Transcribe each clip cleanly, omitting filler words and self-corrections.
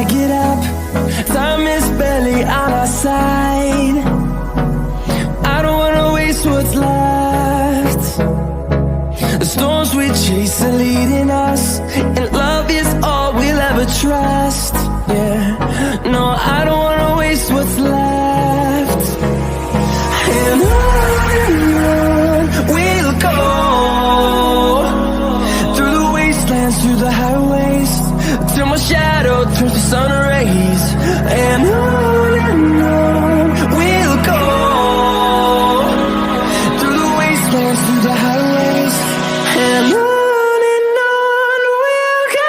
get up. Time is barely on our side. I don't wanna waste what's left. The storms we chase are leading us, and love is all we'll ever trust. Yeah, no, I don't wanna waste what's left. And on we'll go, through the wastelands, through the highways, till my shadow turns to sun rays. And on we'll go, through the wastelands, through the highways, and on we'll go.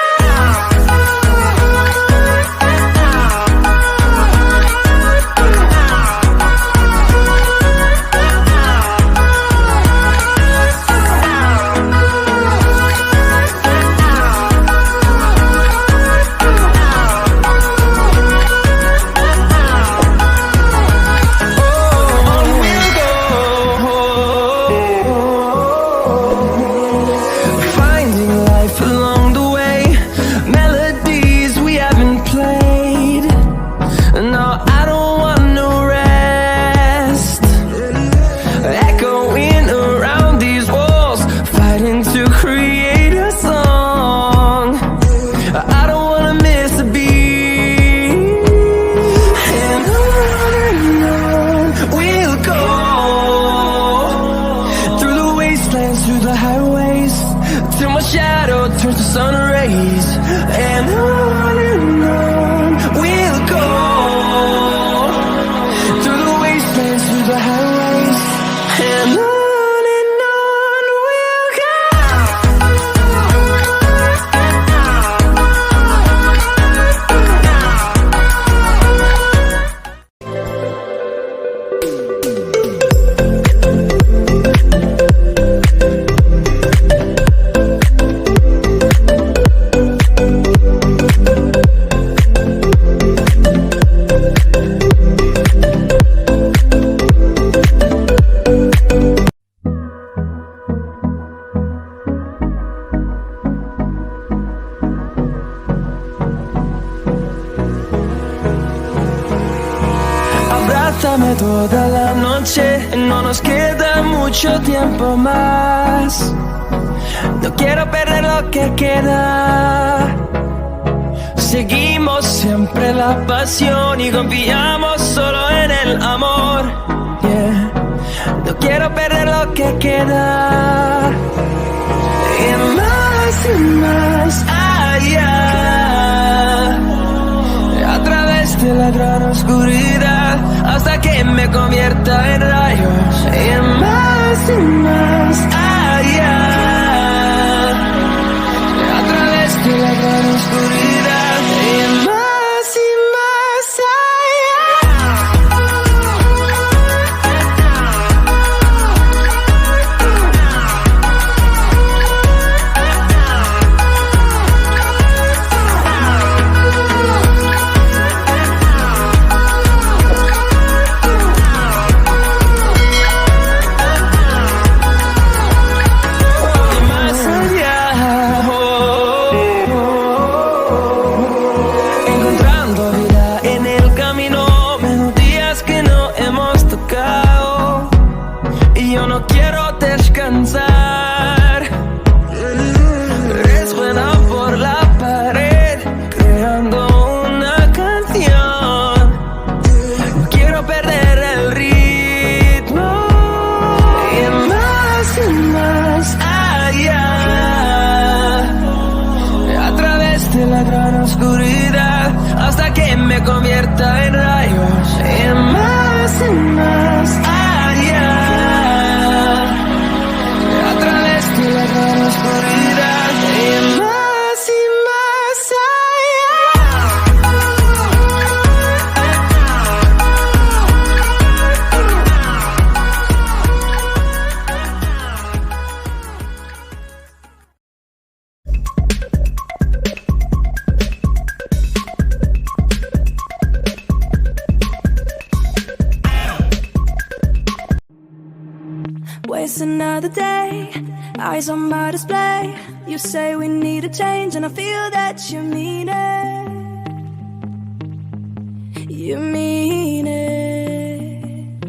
Through the highways, till my shadow turns to sun rays. And on we'll go, through the wastelands, through the highways, and on we'll go. Abrázame toda la noche, no nos queda mucho tiempo más. No quiero perder lo que queda. Seguimos siempre la pasión y confiamos solo en el amor. Yeah. No quiero perder lo que queda. Y más allá, a través de la gran oscuridad, hasta que me convierta en rayos. Y más allá, a través de la gran oscuridad. Y más allá. Resuena por la pared, creando una canción. Quiero perder el ritmo. Y más allá, a través de la gran oscuridad, hasta que me convierta en rayos. Y más allá, a través de la gran oscuridad. Y más Waste another day, eyes on my display. You say we need a change and I feel that you mean it. you mean it.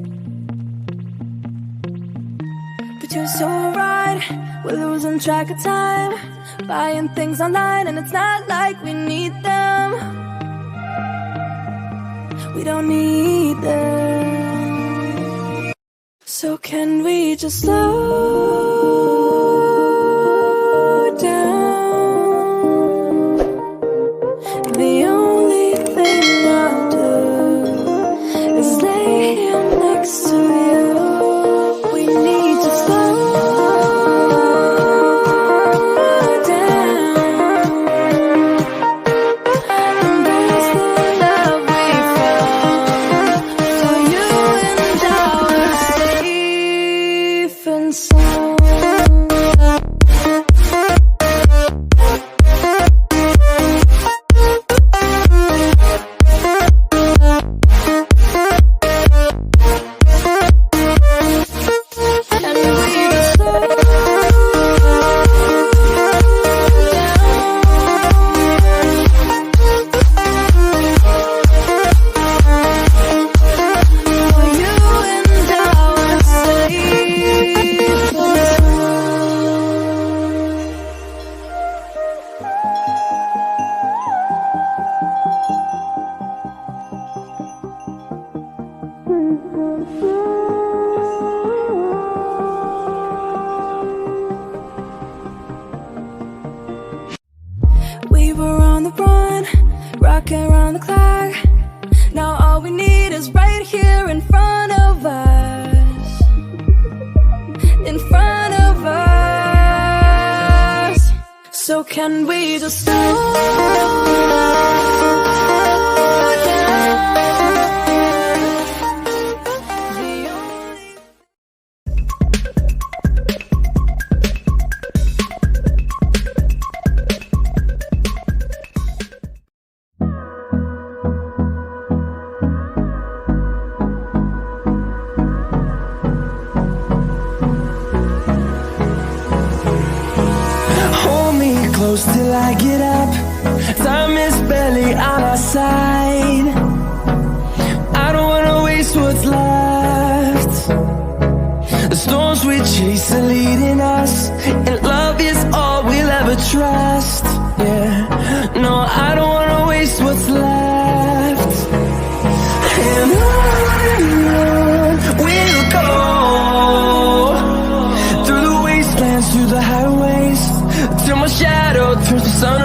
But you're so right, we're losing track of time, buying things online and it's not like we need them. We don't need them. So can we just slow down? The only thing I'll do is lay here next to you. We need to slow down. Embrace the love we found. For you and I are safe and sound. We were on the run, rocking around the clock. Now all we need is right here in front of us. In front of us. So can we just slow down? The only Hold me close till I get up. Time is barely on our side. I don't wanna waste what's left. The storms we chase are leading us, and love is all we'll ever trust. Yeah, no, I don't wanna waste what's left. And on we'll go, through the wastelands, through the highways, till my shadow turns to sun